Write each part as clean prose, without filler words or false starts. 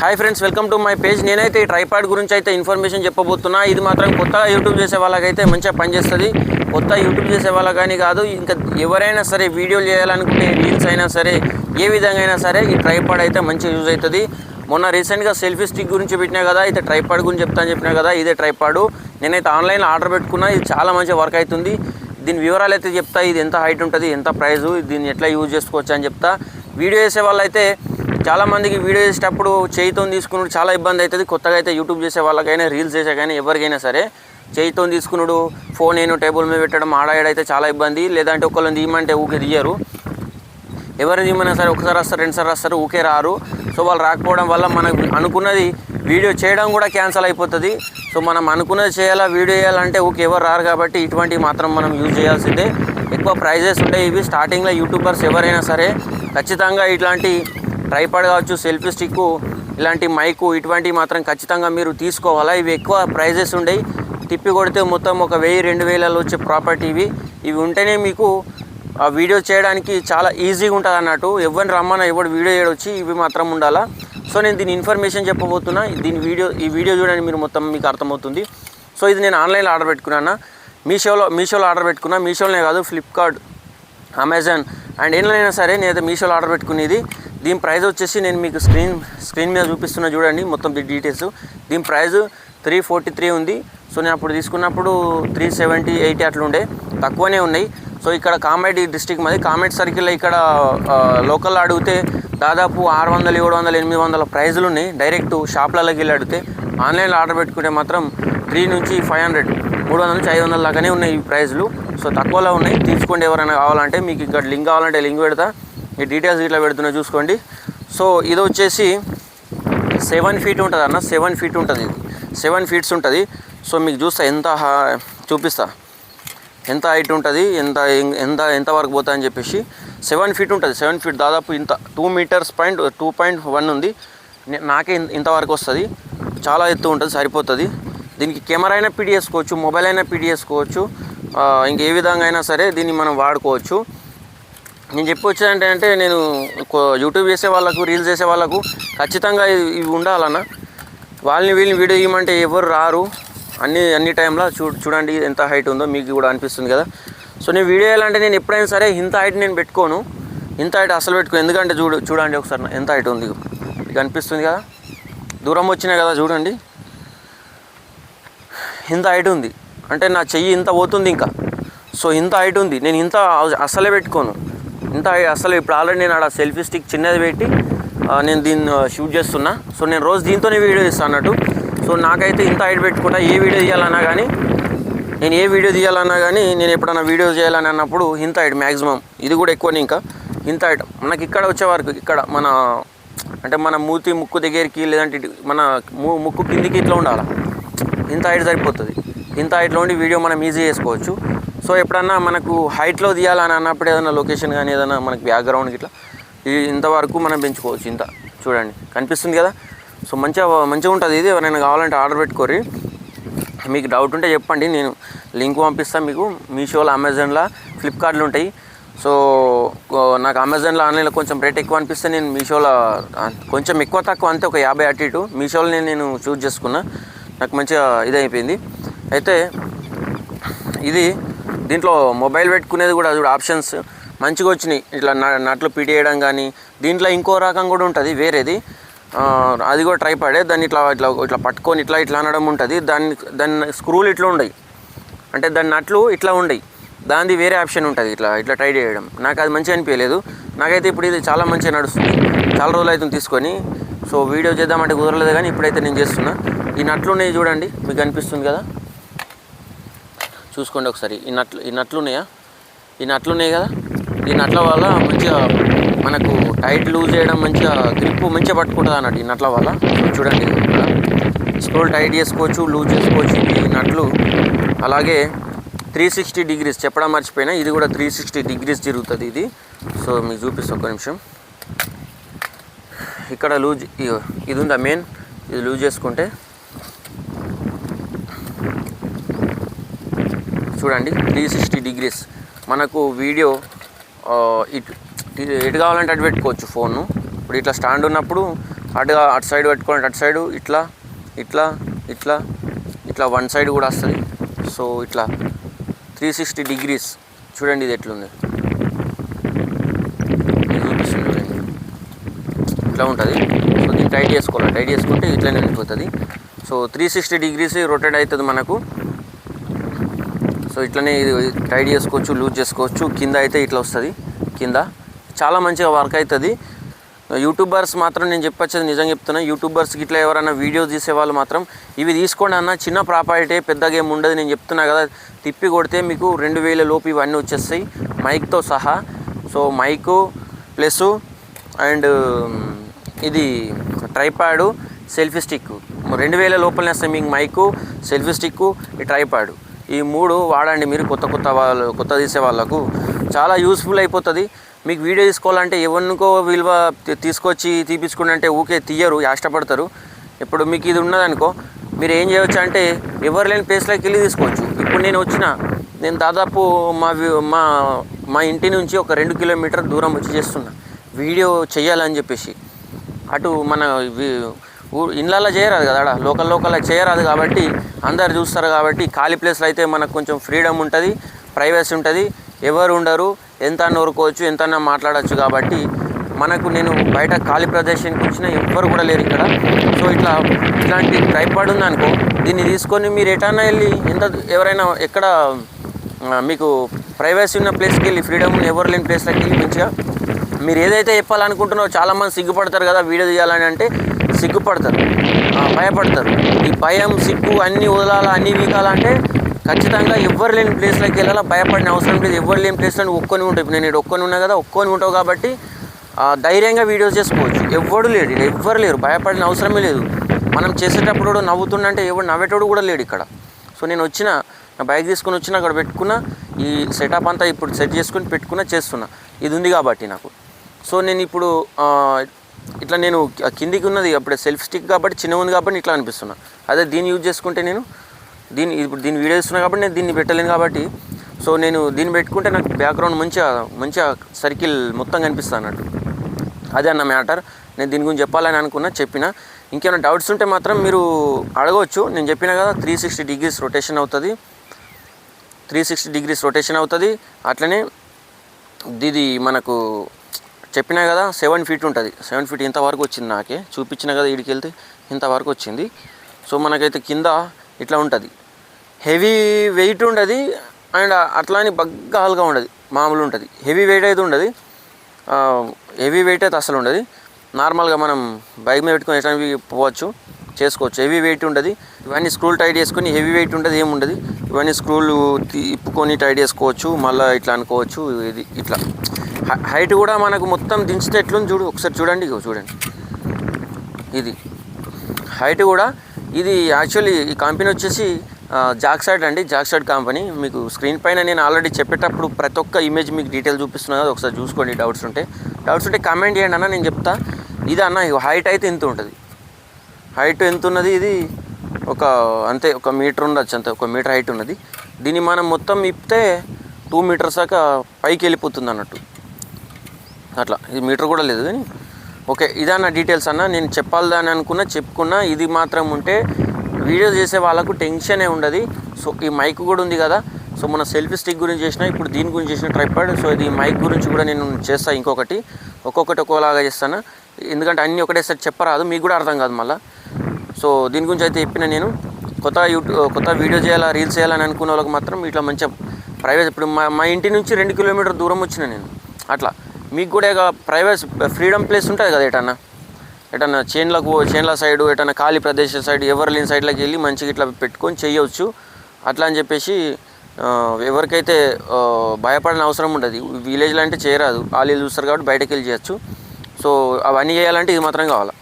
Hi friends, welcome to my page. నేనైతే ఈ tripod గురించి అయితే ఇన్ఫర్మేషన్ చెప్పబోతున్నా. ఇది మాత్రం కొత్తగా యూట్యూబ్ చేసే వాళ్ళకైతే మంచిగా పనిచేస్తుంది. కొత్త యూట్యూబ్ చేసే వాళ్ళకి కానీ కాదు, ఇంకా ఎవరైనా సరే వీడియోలు చేయాలనుకుంటే రీల్స్ అయినా సరే ఏ విధంగా అయినా సరే ఈ ట్రైపాడ్ అయితే మంచిగా యూజ్ అవుతుంది. మొన్న రీసెంట్గా సెల్ఫీ స్టిక్ గురించి పెట్టినా కదా, అయితే ట్రైపాడ్ గురించి చెప్పినా కదా, ఇదే ట్రైపాడు. నేనైతే ఆన్లైన్లో ఆర్డర్ పెట్టుకున్నా. ఇది చాలా మంచిగా వర్క్ అవుతుంది. దీని వివరాలు అయితే చెప్తా. ఇది ఎంత హైట్ ఉంటుంది, ఎంత ప్రైజు, దీన్ని ఎట్లా యూజ్ చేసుకోవచ్చు అని చెప్తా. వీడియో చేసే వాళ్ళైతే చాలామందికి వీడియో చేసేటప్పుడు చేయితో తీసుకున్నాడు చాలా ఇబ్బంది అవుతుంది. కొత్తగా అయితే యూట్యూబ్ చేసే వాళ్ళకైనా రీల్స్ చేసే కానీ ఎవరికైనా సరే చేయితో తీసుకున్నాడు ఫోన్ నేను టేబుల్ మీద పెట్టడం ఆడాడైతే చాలా ఇబ్బంది. లేదంటే ఒకళ్ళని తీయమంటే ఊకే తీయరు. ఎవరు తీయమన్నా సరే ఒకసారి వస్తారు, రెండుసార్లు వస్తారు, ఊకే రారు. సో వాళ్ళు రాకపోవడం వల్ల మనకు అనుకున్నది వీడియో చేయడం కూడా క్యాన్సిల్ అయిపోతుంది. సో మనం అనుకున్నది చేయాలా, వీడియో చేయాలంటే ఊకే ఎవరు రారు. కాబట్టి ఇటువంటివి మాత్రం మనం యూజ్ చేయాల్సిందే. ఎక్కువ ప్రైజెస్ ఉంటాయి ఇవి. స్టార్టింగ్లో యూట్యూబర్స్ ఎవరైనా సరే ఖచ్చితంగా ఇట్లాంటి ట్రైపాడ్ కావచ్చు, సెల్ఫీ స్టిక్, ఇలాంటి మైకు, ఇటువంటివి మాత్రం ఖచ్చితంగా మీరు తీసుకోవాలా. ఇవి ఎక్కువ ప్రైజెస్ ఉండేవి. తిప్పి కొడితే మొత్తం ఒక 1000-2000 వచ్చే ప్రాపర్టీ ఇవి ఉంటేనే మీకు ఆ వీడియో చేయడానికి చాలా ఈజీగా ఉంటుంది అన్నట్టు. ఎవరిని రమ్మన్నా ఎవడు వీడియో చేయడొచ్చి ఇవి మాత్రం ఉండాలా. సో నేను దీని ఇన్ఫర్మేషన్ చెప్పబోతున్నా. ఈ వీడియో చూడండి, మీరు మొత్తం మీకు అర్థమవుతుంది. సో ఇది నేను ఆన్లైన్లో ఆర్డర్ పెట్టుకున్నాను. మీషోలో ఆర్డర్ పెట్టుకున్నా. మీషోలోనే కాదు, ఫ్లిప్కార్ట్, అమెజాన్ అండ్ ఏమైనా సరే నేనైతే మీషోలో ఆర్డర్ పెట్టుకునేది. దీని ప్రైస్ వచ్చేసి నేను మీకు స్క్రీన్ మీద చూపిస్తున్నా చూడండి, మొత్తం డీటెయిల్స్. దీని ప్రైస్ 343 ఉంది. సో నేను అప్పుడు తీసుకున్నప్పుడు 370-80 అట్లా ఉండే, తక్కువనే ఉన్నాయి. సో ఇక్కడ కామెడీ డిస్ట్రిక్ట్ మాది, కామెడీ సర్కిల్లో ఇక్కడ లోకల్లో అడిగితే దాదాపు 600, 700, 800 ప్రైజులు ఉన్నాయి. డైరెక్ట్ షాప్లలోకి వెళ్ళి అడిగితే. ఆన్లైన్లో ఆర్డర్ పెట్టుకుంటే మాత్రం 300 నుంచి 500, 300 నుంచి 500 లాగానే ఉన్నాయి ఈ ప్రైజులు. సో తక్కువలో ఉన్నాయి. తీసుకోండి. ఎవరైనా కావాలంటే మీకు ఇక్కడ లింక్ కావాలంటే లింక్ పెడతా. ఈ డీటెయిల్స్ ఇట్లా పెడుతున్నా చూసుకోండి. సో ఇది వచ్చేసి 7 ఫీట్ ఉంటుంది అన్న. 7 ఫీట్ ఉంటుంది. ఇది 7 ఫీట్స్ ఉంటుంది. సో మీకు చూస్తా, చూపిస్తా ఎంత హైట్ ఉంటుంది, ఎంత వరకు పోతా అని చెప్పేసి. 7 ఫీట్ ఉంటుంది. 7 ఫీట్ దాదాపు ఇంత 2.1 ఉంది. నాకే ఇంతవరకు వస్తుంది. చాలా ఎత్తు ఉంటుంది, సరిపోతుంది. దీనికి కెమెరా అయినా ఫిట్ చేసుకోవచ్చు, మొబైల్ అయినా ఫిట్ చేసుకోవచ్చు. ఇంకే విధంగా అయినా సరే దీన్ని మనం వాడుకోవచ్చు. నేను చెప్పొచ్చేదంటే నేను యూట్యూబ్ చేసే వాళ్ళకు, రీల్స్ చేసే వాళ్ళకు ఖచ్చితంగా ఇవి ఉండాలన్న. వీళ్ళని వీడియో ఇవ్వమంటే ఎవరు రారు. అన్ని టైంలో చూడండి ఎంత హైట్ ఉందో మీకు కూడా అనిపిస్తుంది కదా. సో నేను వీడియో చేయాలంటే నేను ఎప్పుడైనా సరే ఇంత హైట్ నేను పెట్టుకోను. ఇంత హైట్ అసలు పెట్టుకోను. ఎందుకంటే చూడండి ఒకసారి ఎంత హైట్ ఉంది మీకు అనిపిస్తుంది కదా. దూరం వచ్చినాయి కదా చూడండి, ఇంత హైట్ ఉంది. అంటే నా చెయ్యి ఇంత పోతుంది ఇంకా. సో ఇంత హైట్ ఉంది. నేను ఇంత అసలే పెట్టుకోను. ఇంత అసలు ఇప్పుడు ఆల్రెడీ నేను ఆడ సెల్ఫీ స్టిక్ చిన్నది పెట్టి నేను దీన్ని షూట్ చేస్తున్నా. సో నేను రోజు దీంతోనే వీడియో తీస్తాను అన్నట్టు. సో నాకైతే ఇంత హైట్ పెట్టుకుంటా. ఏ వీడియో తీయాలన్నా కానీ నేను ఎప్పుడన్నా వీడియో చేయాలని అన్నప్పుడు ఇంత హైట్ మ్యాక్సిమం. ఇది కూడా ఎక్కువనే. ఇంకా ఇంత హైట్ మనకి ఇక్కడ వచ్చే వరకు, ఇక్కడ మన ముక్కు దగ్గరికి, లేదంటే మన ముక్కు కిందికి ఇట్లా ఉండాలి. ఇంత హైట్ సరిపోతుంది. ఇంత హైట్లో ఉండి వీడియో మనం ఈజీ చేసుకోవచ్చు. సో ఎప్పుడన్నా మనకు హైట్లో తీయాలని అన్నప్పుడు ఏదైనా లొకేషన్ కానీ ఏదైనా మనకి బ్యాక్గ్రౌండ్కి ఇట్లా ఇంతవరకు మనం పెంచుకోవచ్చు. ఇంత చూడండి కనిపిస్తుంది కదా. సో మంచిగా ఉంటుంది ఇది. ఎవరైనా కావాలంటే ఆర్డర్ పెట్టుకోరి. మీకు డౌట్ ఉంటే చెప్పండి, నేను లింక్ పంపిస్తాను మీకు. మీషోలో, అమెజాన్లో, ఫ్లిప్కార్ట్లో ఉంటాయి. సో నాకు అమెజాన్లో, ఆన్లైన్లో కొంచెం రేట్ ఎక్కువ అనిపిస్తే నేను మీషోలో కొంచెం ఎక్కువ తక్కువ అంతే, ఒక 50 అటు ఇటు. మీషోలో నేను చూస్ చేసుకున్నా. నాకు మంచిగా ఇదైపోయింది. అయితే దీంట్లో మొబైల్ పెట్టుకునేది కూడా చూడు, ఆప్షన్స్ మంచిగా వచ్చినాయి. ఇట్లా నట్లు పిడియడం కానీ. దీంట్లో ఇంకో రకం కూడా ఉంటుంది వేరేది. అది కూడా ట్రైపాడే. దాన్ని ఇట్లా పట్టుకొని ఇట్లా అనడం ఉంటుంది. దాన్ని స్క్రూలు ఇట్లా ఉండయి. అంటే దాని నట్లు ఇట్లా ఉండయి. దానిది వేరే ఆప్షన్ ఉంటుంది, ఇట్లా టైట్ చేయడం. నాకు అది మంచిగా అనిపించలేదు. నాకైతే ఇప్పుడు ఇది చాలా మంచిగా నడుస్తుంది. చాలా రోజులు అవుతుంది తీసుకొని. సో వీడియో చేద్దామంటే కుదరలేదు, కానీ ఇప్పుడైతే నేను చేస్తున్నా. ఈ నట్లు ఉన్నాయి చూడండి, మీకు అనిపిస్తుంది కదా. చూసుకోండి ఒకసారి. ఈ నట్లు ఉన్నాయా? ఈ నట్లు ఉన్నాయి కదా. ఈ నట్ల వల్ల మంచిగా మనకు టైట్ లూజ్ చేయడం, మంచిగా గ్రిప్ మంచిగా పట్టుకుంటుంది అన్నట్టు ఈ నట్ల వల్ల. చూడండి స్క్రోల్ టైట్ చేసుకోవచ్చు, లూజ్ చేసుకోవచ్చు ఈ నట్లు. అలాగే 360 డిగ్రీస్ చెప్పడం మర్చిపోయినా, ఇది కూడా 360 డిగ్రీస్ తిరుగుతుంది ఇది. సో మీకు చూపిస్తాను ఒక్క నిమిషం. ఇక్కడ లూజ్ ఇది ఉందా మెయిన్, ఇది లూజ్ చేసుకుంటే చూడండి 360 డిగ్రీస్ మనకు వీడియో ఎటు కావాలంటే అటు పెట్టుకోవచ్చు ఫోన్ను. ఇప్పుడు ఇట్లా స్టాండ్ ఉన్నప్పుడు అటు సైడ్ పెట్టుకోండి, అటు సైడు ఇట్లా ఇట్లా ఇట్లా ఇట్లా వన్ సైడ్ కూడా వస్తుంది. సో ఇట్లా 360 డిగ్రీస్ చూడండి ఇది ఎట్లుంది, చూపిస్తుంది చూడండి, ఇట్లా ఉంటుంది. సో దీన్ని టైట్ చేసుకోవాలి, టైట్ చేసుకుంటే ఇట్లనే వెళ్ళిపోతుంది. సో 360 డిగ్రీస్ రొటేట్ అవుతుంది మనకు. సో ఇట్లనే ఇది టైట్ చేసుకోవచ్చు, లూజ్ చేసుకోవచ్చు. కింద అయితే ఇట్లా వస్తుంది, కింద చాలా మంచిగా వర్క్ అవుతుంది. యూట్యూబర్స్ మాత్రం నేను చెప్పొచ్చేది నిజంగా చెప్తున్నా, యూట్యూబర్స్కి ఇట్లా ఎవరైనా వీడియోస్ తీసేవాళ్ళు మాత్రం ఇవి తీసుకోండి అన్న. చిన్న ప్రాపర్టీ, పెద్దగా ఏమి ఉండదు. నేను చెప్తున్నా కదా, తిప్పి కొడితే మీకు 2000 లోపు ఇవన్నీ వచ్చేస్తాయి మైక్తో సహా. సో మైకు ప్లస్ అండ్ ఇది ట్రైపాడు, సెల్ఫీ స్టిక్ 2000 లోపలనే వస్తాయి మీకు. మైకు, సెల్ఫీ స్టిక్కు, ఈ ట్రైపాడు, ఈ 3 వాడండి మీరు. కొత్త తీసే వాళ్ళకు చాలా యూస్ఫుల్ అయిపోతుంది. మీకు వీడియో తీసుకోవాలంటే ఎవరికో విలువ తీసుకొచ్చి తీపించుకుంటే ఊకే తీయరు, ఇష్టపడతారు. ఇప్పుడు మీకు ఇది ఉన్నదనుకో, మీరు ఏం చేయవచ్చు అంటే ఎవరు లేని ప్లేస్లోకి వెళ్ళి తీసుకోవచ్చు. ఇప్పుడు నేను దాదాపు మా ఇంటి నుంచి ఒక 2 కిలోమీటర్ దూరం వచ్చి చేస్తున్నా వీడియో చేయాలని చెప్పేసి. అటు మన ఇళ్ళల్లో చేయరాదు కదా, లోకల్లో చేయరాదు కాబట్టి అందరు చూస్తారు. కాబట్టి ఖాళీ ప్లేస్లో అయితే మనకు కొంచెం ఫ్రీడమ్ ఉంటుంది, ప్రైవసీ ఉంటుంది, ఎవరు ఉండరు, ఎంత నోరుకోవచ్చు, ఎంత మాట్లాడచ్చు. కాబట్టి నేను బయట ఖాళీ ప్రదేశానికి వచ్చిన ఎవ్వరు కూడా లేరు ఇక్కడ. సో ఇట్లాంటి ట్రైపాడ్ ఉందనుకో, దీన్ని తీసుకొని మీరు ఎటన్నా వెళ్ళి ఎవరైనా ఎక్కడ మీకు ప్రైవసీ ఉన్న ప్లేస్కి వెళ్ళి, ఫ్రీడమ్ ఎవరు లేని ప్లేస్లోకి వెళ్ళి మంచిగా మీరు ఏదైతే చెప్పాలనుకుంటున్నారో. చాలామంది సిగ్గుపడతారు కదా వీడియో తీయాలని అంటే, సిగ్గుపడతారు, భయపడతారు. ఈ భయం, సిగ్గు అన్నీ వదలాలా, అన్నీ వీకాలంటే ఖచ్చితంగా ఎవ్వరు లేని ప్లేస్లోకి వెళ్ళాలా. భయపడిన అవసరం లేదు. ఎవ్వరు లేని ప్లేస్లో ఒక్కొని ఉంటాయి. ఇప్పుడు నేను ఒక్కొని ఉన్నా కదా, ఒక్కొని ఉంటావు కాబట్టి ధైర్యంగా వీడియోస్ చేసుకోవచ్చు. ఎవ్వడు లేడు, ఎవ్వరు లేరు, భయపడిన అవసరమే లేదు. మనం చేసేటప్పుడు కూడా నవ్వుతుందంటే ఎవడు నవ్వేటోడు కూడా లేడు ఇక్కడ. సో నేను నా బైక్ తీసుకుని వచ్చిన, అక్కడ పెట్టుకున్న, ఈ సెటప్ అంతా ఇప్పుడు సెట్ చేసుకుని పెట్టుకున్నా, చేస్తున్నా. ఇది ఉంది కాబట్టి నాకు. సో నేను ఇప్పుడు ఇట్లా నేను కిందికి ఉన్నది అప్పుడే సెల్ఫ్ స్టిక్ కాబట్టి చిన్నగా ఉంది కాబట్టి ఇట్లా అనిపిస్తున్నా. అదే దీన్ని యూజ్ చేసుకుంటే నేను ఇప్పుడు దీన్ని వీడియో ఇస్తున్నా కాబట్టి నేను దీన్ని పెట్టలేను కాబట్టి, సో నేను దీన్ని పెట్టుకుంటే నాకు బ్యాక్గ్రౌండ్ మంచిగా సర్కిల్ మొత్తం కనిపిస్తుంది అన్నట్టు. అదే అన్న మ్యాటర్. నేను దీని గురించి చెప్పాలని అనుకున్నా, చెప్పిన. ఇంకేమైనా డౌట్స్ ఉంటే మాత్రం మీరు అడగవచ్చు. నేను చెప్పినా కదా 360 డిగ్రీస్ రొటేషన్ అవుతుంది, 360 డిగ్రీస్ రొటేషన్ అవుతుంది. అట్లనే ఇది మనకు చెప్పినా కదా 7 ఫీట్ ఉంటుంది. 7 ఫీట్ ఇంతవరకు వచ్చింది, నాకే చూపించిన కదా, ఈడికి వెళ్తే ఇంతవరకు వచ్చింది. సో మనకైతే కింద ఇట్లా ఉంటుంది, హెవీ వెయిట్ ఉండదు అండ్ అట్లా అని బగ్గాలుగా ఉండదు, మామూలు ఉంటుంది. హెవీ వెయిట్ అయితే ఉండదు, హెవీ వెయిట్ అయితే అసలు ఉండదు. నార్మల్గా మనం బైక్ మీద పెట్టుకొని ఎట్లా పోవచ్చు, చేసుకోవచ్చు. హెవీ వెయిట్ ఉండదు. ఇవన్నీ స్క్రూలు టైట్ చేసుకొని హెవీ వెయిట్ ఉండదు, ఏముండదు. ఇవన్నీ స్క్రూలు తిప్పుకొని టైట్ చేసుకోవచ్చు, మళ్ళీ ఇట్లా అనుకోవచ్చు. ఇది ఇట్లా హైట్ కూడా మనకు మొత్తం దించితే ఎట్లుంది చూడు, ఒకసారి చూడండి, చూడండి. ఇది హైట్ కూడా. ఇది యాక్చువల్లీ ఈ కంపెనీ వచ్చేసి జాక్సైడ్ అండి, జాక్సైడ్ కంపెనీ. మీకు స్క్రీన్ పైన నేను ఆల్రెడీ చెప్పేటప్పుడు ప్రతి ఒక్క ఇమేజ్ మీకు డీటెయిల్ చూపిస్తున్నా కదా, ఒకసారి చూసుకోండి. డౌట్స్ ఉంటే కామెంట్ చేయండి అన్న, నేను చెప్తా. ఇది అన్న హైట్ అయితే ఎంత ఉంటుంది, హైట్ ఎంత ఉన్నది, ఇది అంతే 1 మీటర్ ఉండొచ్చు, అంతే 1 మీటర్ హైట్ ఉన్నది. దీన్ని మనం మొత్తం ఇప్పితే 2 మీటర్స్ దాకా పైకి వెళ్ళిపోతుంది అన్నట్టు. అట్లా ఇది మీటర్ కూడా లేదు కానీ ఓకే. ఇదన్న డీటెయిల్స్ అన్న, నేను చెప్పాలని అనుకున్నా, చెప్పుకున్నా. ఇది మాత్రం ఉంటే వీడియో చేసే వాళ్ళకు టెన్షనే ఉండదు. సో ఈ మైక్ కూడా ఉంది కదా, సో మన సెల్ఫీ స్టిక్ గురించి చేసిన, ఇప్పుడు దీని గురించి చేసిన ట్రైపాడ్. సో ఇది మైక్ గురించి కూడా నేను చేస్తాను, ఒక్కొక్కటి ఒక్కోలాగా చేస్తాను. ఎందుకంటే అన్నీ ఒకటేసారి చెప్పరాదు, మీకు కూడా అర్థం కాదు మళ్ళీ. సో దీని గురించి అయితే చెప్పిన. నేను కొత్త వీడియో చేయాలా, రీల్స్ చేయాలని అనుకున్న వాళ్ళకి మాత్రం ఇట్లా మంచిగా ప్రైవేట్. ఇప్పుడు మా ఇంటి నుంచి 2 కిలోమీటర్ దూరం వచ్చిన నేను. అట్లా మీకు కూడా ఇక ప్రైవేట్ ఫ్రీడమ్ ప్లేస్ ఉంటుంది కదా, ఎటన్నా చేన్ల సైడు, ఎటన్నా ఖాళీ ప్రదేశం సైడ్, ఎవరు లేని సైడ్లోకి వెళ్ళి మంచిగా ఇట్లా పెట్టుకొని చేయవచ్చు. అట్లా అని చెప్పేసి ఎవరికైతే భయపడిన అవసరం ఉంటుంది. విలేజ్లో అంటే చేయరాదు, వాళ్ళు చూస్తారు కాబట్టి బయటకు వెళ్ళి చేయొచ్చు. సో అవన్నీ చేయాలంటే ఇది మాత్రం కావాలి.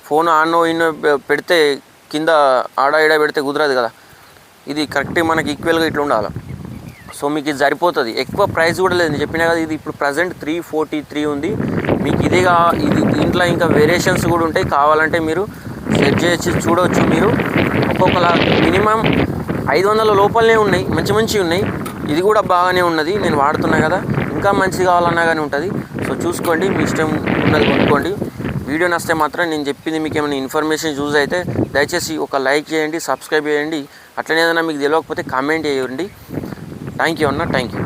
ఫోన్ ఆన్నో ఇన్నో పెడితే కింద ఆడ పెడితే కుదరదు కదా. ఇది కరెక్ట్గా మనకి ఈక్వల్గా ఇట్లా ఉండాలి. సో మీకు ఇది సరిపోతుంది. ఎక్కువ ప్రైస్ కూడా లేదు, నేను చెప్పినా కదా. ఇది ఇప్పుడు ప్రజెంట్ 343 ఉంది. మీకు ఇది దీంట్లో ఇంకా వేరియేషన్స్ కూడా ఉంటాయి. కావాలంటే మీరు సెట్ చేసి చూడవచ్చు. మీరు ఒక్కొక్కలా మినిమం 500 లోపలనే ఉన్నాయి, మంచివి ఉన్నాయి. ఇది కూడా బాగానే ఉన్నది, నేను వాడుతున్నా కదా. ఇంకా మంచిది కావాలన్నా కానీ ఉంటుంది. సో చూసుకోండి, మీ ఇష్టం ఉన్నది కొనుక్కోండి. వీడియో నచ్చితే మాత్రం నేను చెప్పింది మీకు ఏమైనా ఇన్ఫర్మేషన్ యూజ్ అయితే దయచేసి ఒక లైక్ చేయండి, సబ్స్క్రైబ్ చేయండి. అట్లనే ఏదైనా మీకు తెలియకపోతే కామెంట్ చేయండి. థ్యాంక్ యూ అన్న, థ్యాంక్ యూ.